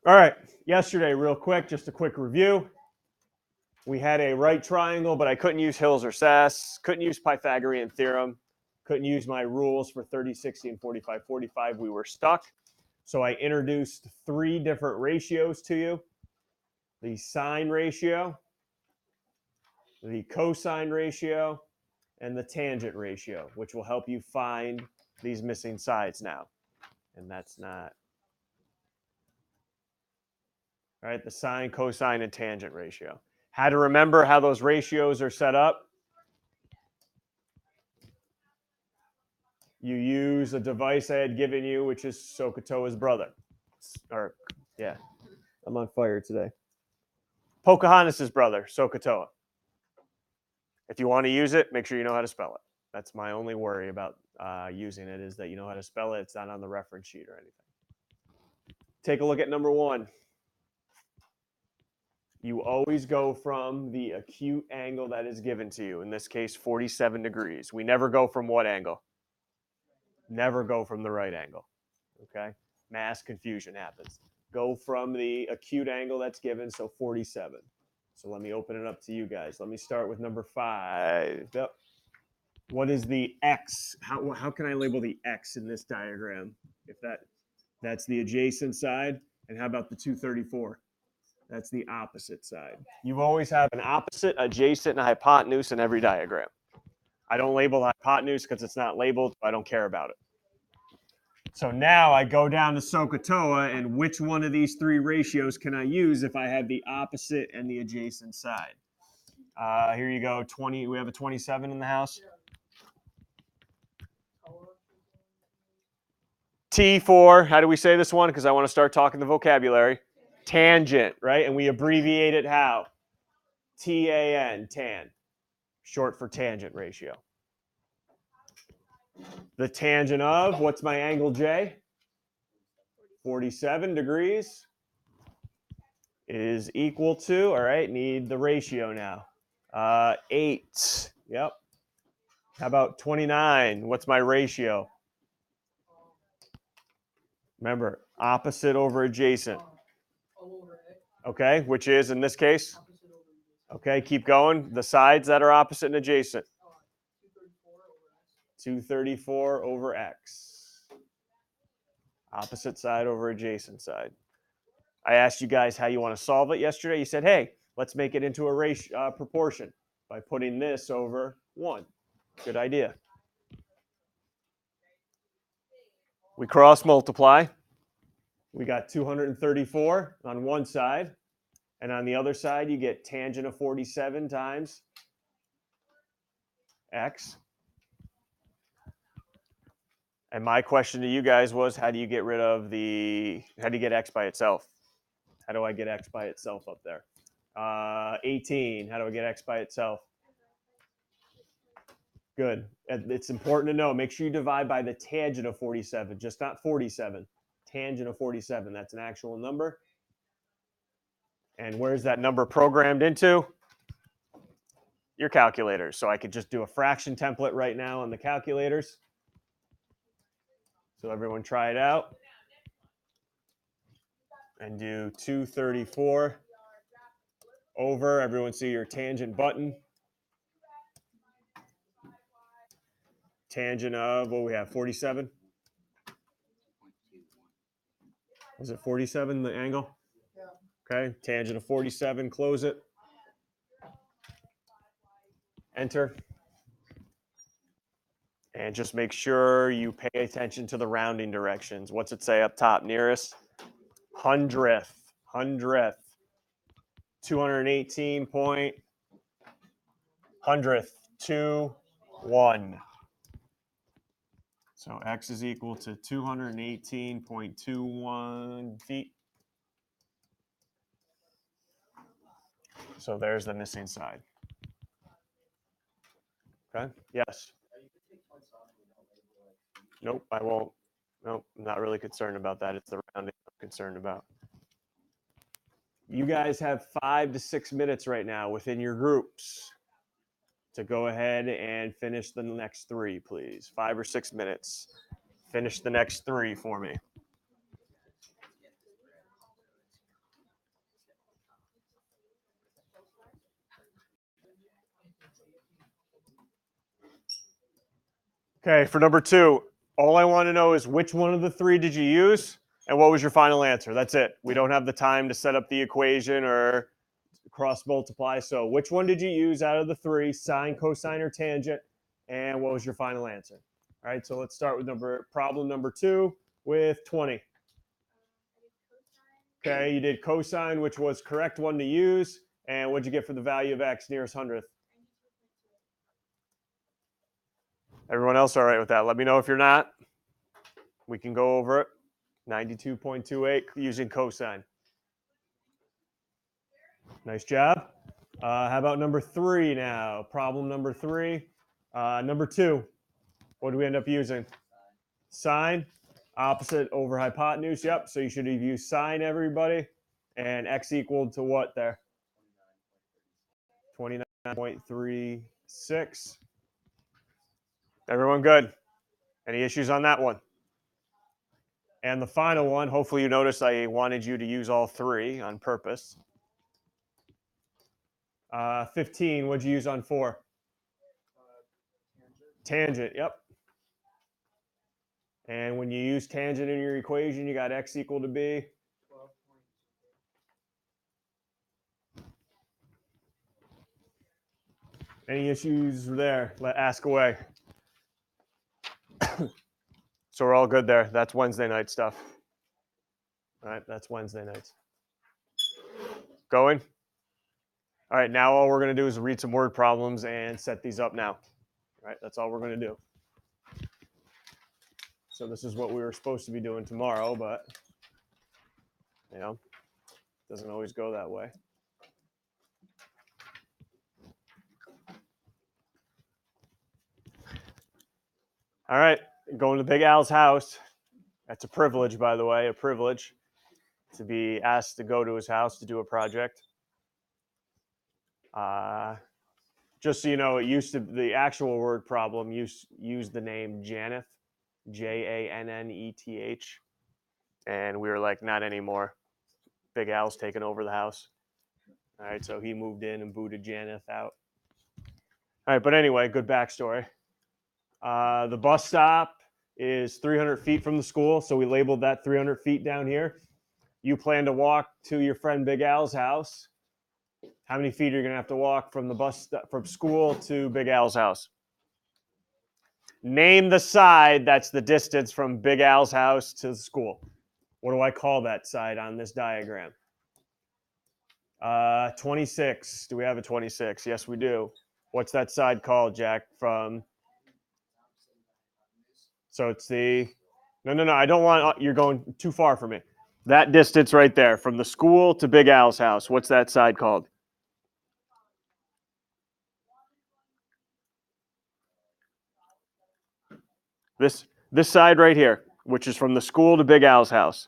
All right, yesterday, real quick, just a quick review. We had a right triangle, but I couldn't use Hills or Sass, couldn't use Pythagorean theorem, couldn't use my rules for 30, 60, and 45, 45. We were stuck. So I introduced three different ratios to you. The sine ratio, the cosine ratio, and the tangent ratio, which will help you find these missing sides now. And that's not, all right, the sine, cosine, and tangent ratio. How to remember how those ratios are set up. You use a device I had given you, which is Sokotoa's brother. Or, yeah, I'm on fire today. Pocahontas' brother, Sokotoa. If you want to use it, make sure you know how to spell it. That's my only worry about using it, is that you know how to spell it. It's not on the reference sheet or anything. Take a look at number one. You always go from the acute angle that is given to you. In this case, 47 degrees. We never go from what angle? Never go from the right angle. Okay? Mass confusion happens. Go from the acute angle that's given, so 47. So let me open it up to you guys. Let me start with number 5. Yep. What is the x? How can I label the x in this diagram? If that's the adjacent side, and how about the 234? That's the opposite side. You always have an opposite, adjacent, and a hypotenuse in every diagram. I don't label the hypotenuse because it's not labeled, so I don't care about it. So now I go down to Sokotoa, and which one of these three ratios can I use if I have the opposite and the adjacent side? Here you go, 20. We have a 27 in the house. T4, how do we say this one? Because I want to start talking the vocabulary. Tangent, right? And we abbreviate it how? TAN, tan, short for tangent ratio. The tangent of, what's my angle J? 47 degrees is equal to, all right, need the ratio now. 8, yep. How about 29? What's my ratio? Remember, opposite over adjacent. Okay, which is in this case? Okay, keep going. The sides that are opposite and adjacent. 234 over x. Opposite side over adjacent side. I asked you guys how you want to solve it yesterday. You said, hey, let's make it into a ratio, proportion by putting this over 1. Good idea. We cross multiply. We got 234 on one side. And on the other side, you get tangent of 47 times x. And my question to you guys was, how do you get x by itself? How do I get x by itself up there? 18, how do I get x by itself? Good. It's important to know. Make sure you divide by the tangent of 47, just not 47. Tangent of 47, that's an actual number. And where's that number programmed into? Your calculators. So I could just do a fraction template right now on the calculators. So everyone try it out. And do 234 over, everyone see your tangent button. Tangent of, what we have, 47? Was it 47, the angle? Yeah. Okay, tangent of 47, close it. Enter. And just make sure you pay attention to the rounding directions. What's it say up top? Nearest? Hundredth. 218 point. 100th. 2, 1. So x is equal to 218.21 feet. So there's the missing side. Okay, yes. Nope, I won't. Nope, I'm not really concerned about that. It's the rounding I'm concerned about. You guys have 5 to 6 minutes right now within your groups to go ahead and finish the next 3, please. 5 or 6 minutes. Finish the next 3 for me. Okay, for number 2, all I want to know is which one of the 3 did you use and what was your final answer? That's it. We don't have the time to set up the equation or cross multiply. So which one did you use out of the 3, sine, cosine, or tangent? And what was your final answer? All right, so let's start with problem number 2 with 20. Okay, you did cosine, which was correct one to use. And what'd you get for the value of x nearest hundredth? Everyone else all right with that? Let me know if you're not. We can go over it. 92.28 using cosine. Nice job. How about number 3 now? Problem number 3. Number 2, what do we end up using? Sine, opposite over hypotenuse. Yep, so you should have used sine, everybody. And x equal to what there? 29.36. Everyone good? Any issues on that one? And the final one, hopefully you noticed I wanted you to use all 3 on purpose. 15, what'd you use on 4? Tangent, yep. And when you use tangent in your equation, you got x equal to b. Any issues there? Ask away. So we're all good there. That's Wednesday night stuff. All right, that's Wednesday nights. Going? All right, now all we're going to do is read some word problems and set these up now. All right, that's all we're going to do. So this is what we were supposed to be doing tomorrow, but, you know, it doesn't always go that way. All right, going to Big Al's house. That's a privilege, by the way, a privilege to be asked to go to his house to do a project. Just so you know, it used to, the actual word problem used the name Janeth, Janneth, and we were like, not anymore. Big Al's taking over the house. All right, so he moved in and booted Janeth out. All right, but anyway, good backstory. The bus stop is 300 feet from the school, so we labeled that 300 feet down here. You plan to walk to your friend Big Al's house. How many feet are you going to have to walk from the bus stop, from school to Big Al's house? Name the side that's the distance from Big Al's house to the school. What do I call that side on this diagram? 26. Do we have a 26? Yes, we do. What's that side called, Jack? So it's the... No. I don't want... You're going too far for me. That distance right there from the school to Big Al's house. What's that side called? This side right here, which is from the school to Big Al's house.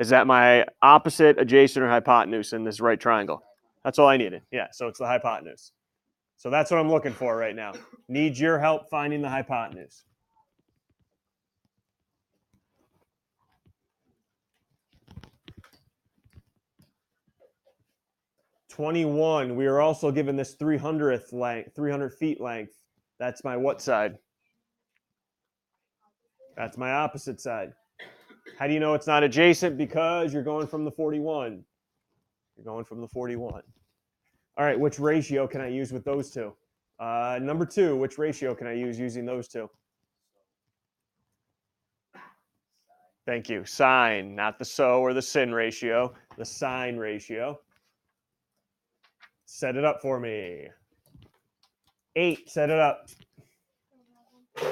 Is that my opposite, adjacent, or hypotenuse in this right triangle? That's all I needed. Yeah, so it's the hypotenuse. So that's what I'm looking for right now. Need your help finding the hypotenuse. (21). We are also given this 300th length, 300 feet length. That's my what side? That's my opposite side. How do you know it's not adjacent? Because you're going from the 41. You're going from the 41. All right, which ratio can I use with those two? Number 2, which ratio can I use using those two? Thank you. Sine, not the so or the sin ratio, the sine ratio. Set it up for me. 8, set it up.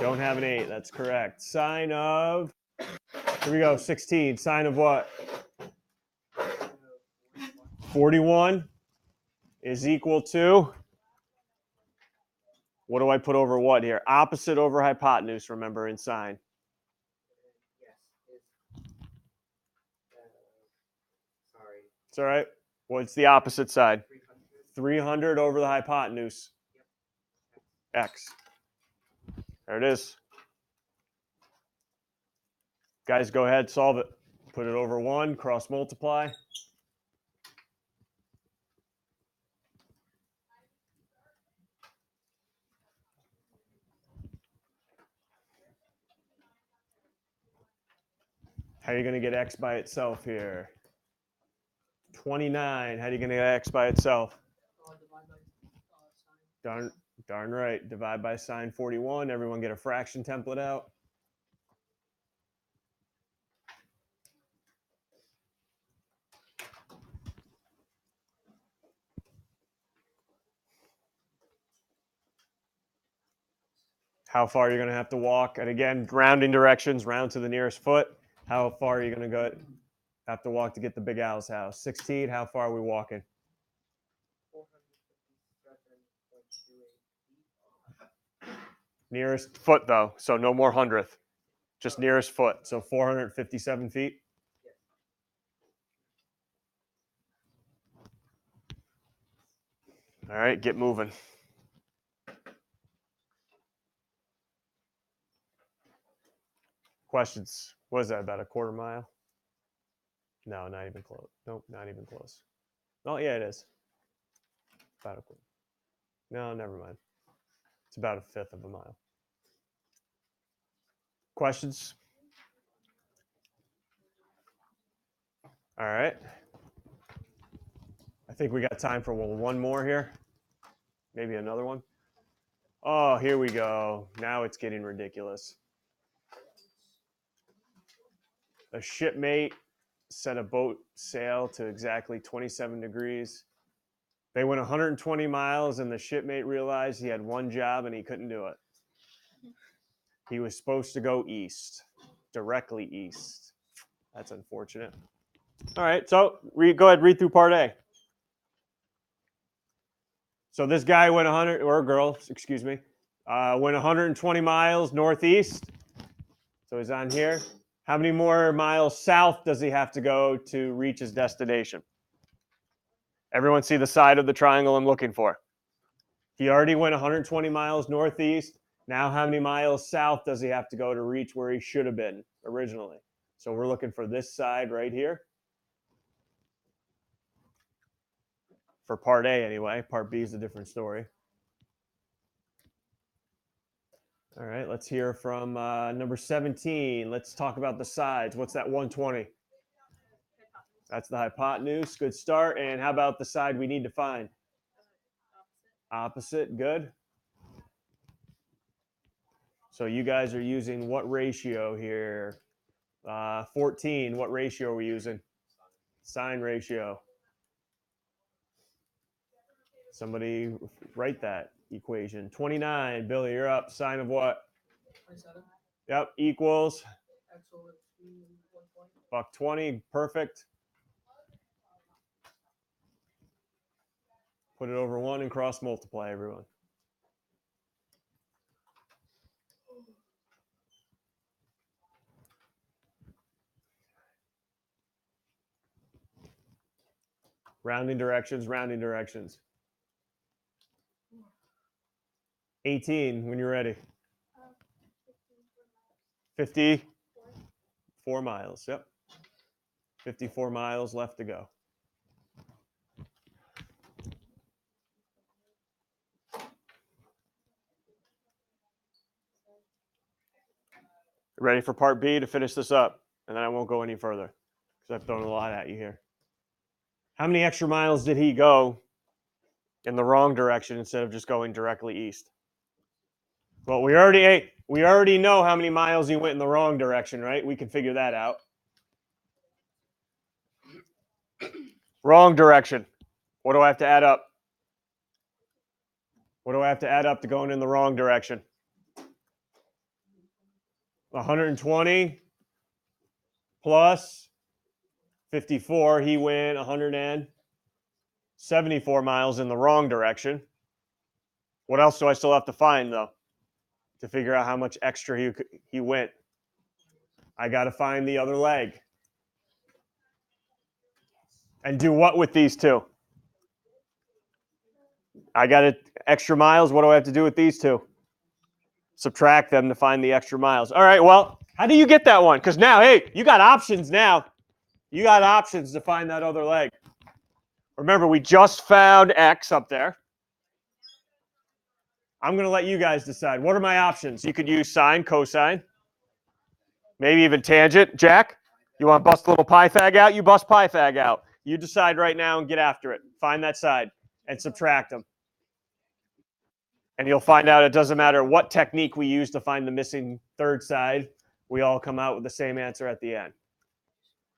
Don't have an 8, that's correct. Sine of, here we go, 16. Sine of what? 41 is equal to, what do I put over what here? Opposite over hypotenuse, remember, in sine. It's all right. What's the opposite side? 300 over the hypotenuse. X. There it is. Guys, go ahead, solve it. Put it over 1, cross multiply. How are you going to get x by itself here? 29. How are you going to get x by itself? Darn right. Divide by sine 41. Everyone get a fraction template out. How far are you going to have to walk? And again, rounding directions, round to the nearest foot. How far are you going to have to walk to get to Big Al's house? 16. How far are we walking? Nearest foot, though, so no more hundredth. Just nearest foot. So 457 feet. All right, get moving. Questions? What is that, about a quarter mile? No, not even close. Nope, not even close. Oh, yeah, it is. About a quarter. No, never mind. It's about a fifth of a mile. Questions? All right. I think we got time for one more here. Maybe another one. Oh, here we go. Now it's getting ridiculous. A shipmate set a boat sail to exactly 27 degrees. They went 120 miles, and the shipmate realized he had one job and he couldn't do it. He was supposed to go east, directly east. That's unfortunate. All right, so go ahead, read through part A. So this guy went 100, or girl, excuse me, went 120 miles northeast. So he's on here. How many more miles south does he have to go to reach his destination? Everyone see the side of the triangle I'm looking for? He already went 120 miles northeast. Now how many miles south does he have to go to reach where he should have been originally? So we're looking for this side right here. For part A anyway. Part B is a different story. All right, let's hear from number 17. Let's talk about the sides. What's that 120? That's the hypotenuse. Good start. And how about the side we need to find? Opposite. Good. So you guys are using what ratio here? 14. What ratio are we using? Sine ratio. Somebody write that equation. 29. Billy, you're up. Sine of what? 27. Yep. Equals? $120. Perfect. Put it over 1 and cross multiply, everyone. Rounding directions, rounding directions. 18, when you're ready. 54 miles, yep. 54 miles left to go. Ready for part B to finish this up? And then I won't go any further because I've thrown a lot at you here. How many extra miles did he go in the wrong direction instead of just going directly east? Well, we already know how many miles he went in the wrong direction, right? We can figure that out. Wrong direction. What do I have to add up? What do I have to add up to going in the wrong direction? 120 plus 54. He went 174 miles in the wrong direction. What else do I still have to find, though, to figure out how much extra he went? I got to find the other leg. And do what with these two? I got extra miles. What do I have to do with these two? Subtract them to find the extra miles. All right, well, how do you get that one? Because now, hey, you got options now. You got options to find that other leg. Remember, we just found X up there. I'm going to let you guys decide. What are my options? You could use sine, cosine, maybe even tangent. Jack? You want to bust a little pi fag out? You bust pi fag out. You decide right now and get after it. Find that side and subtract them. And you'll find out it doesn't matter what technique we use to find the missing third side. We all come out with the same answer at the end.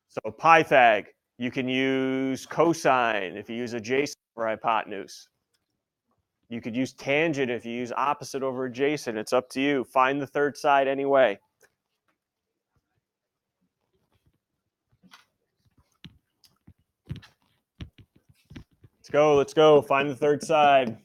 So pi fag, you can use cosine if you use adjacent or hypotenuse. You could use tangent if you use opposite over adjacent. It's up to you. Find the third side anyway. Let's go, let's go. Find the third side.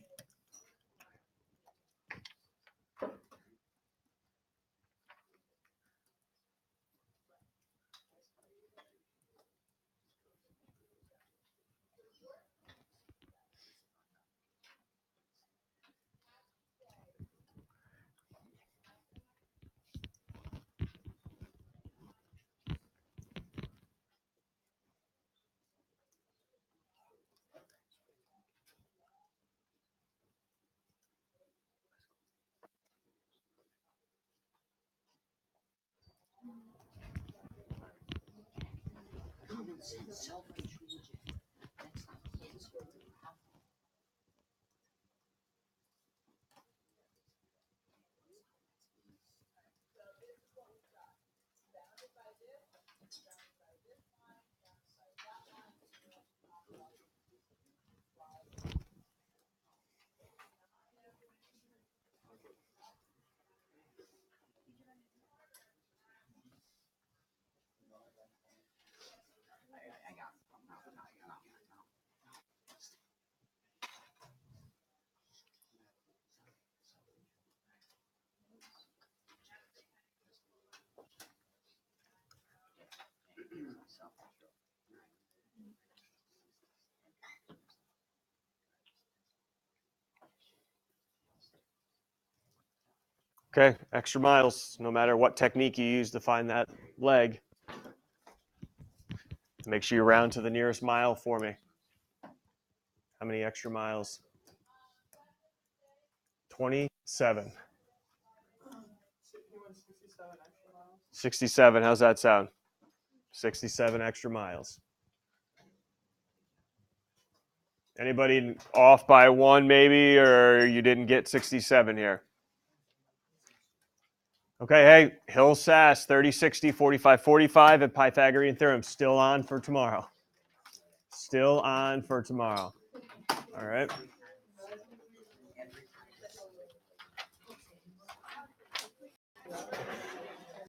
Okay, extra miles, no matter what technique you use to find that leg. Make sure you round to the nearest mile for me. How many extra miles? 27. 67, how's that sound? 67 extra miles. Anybody off by one maybe, or you didn't get 67 here? Okay, hey, Hill SAS, 30, 60, 45, 45 at Pythagorean theorem. Still on for tomorrow. Still on for tomorrow. All right.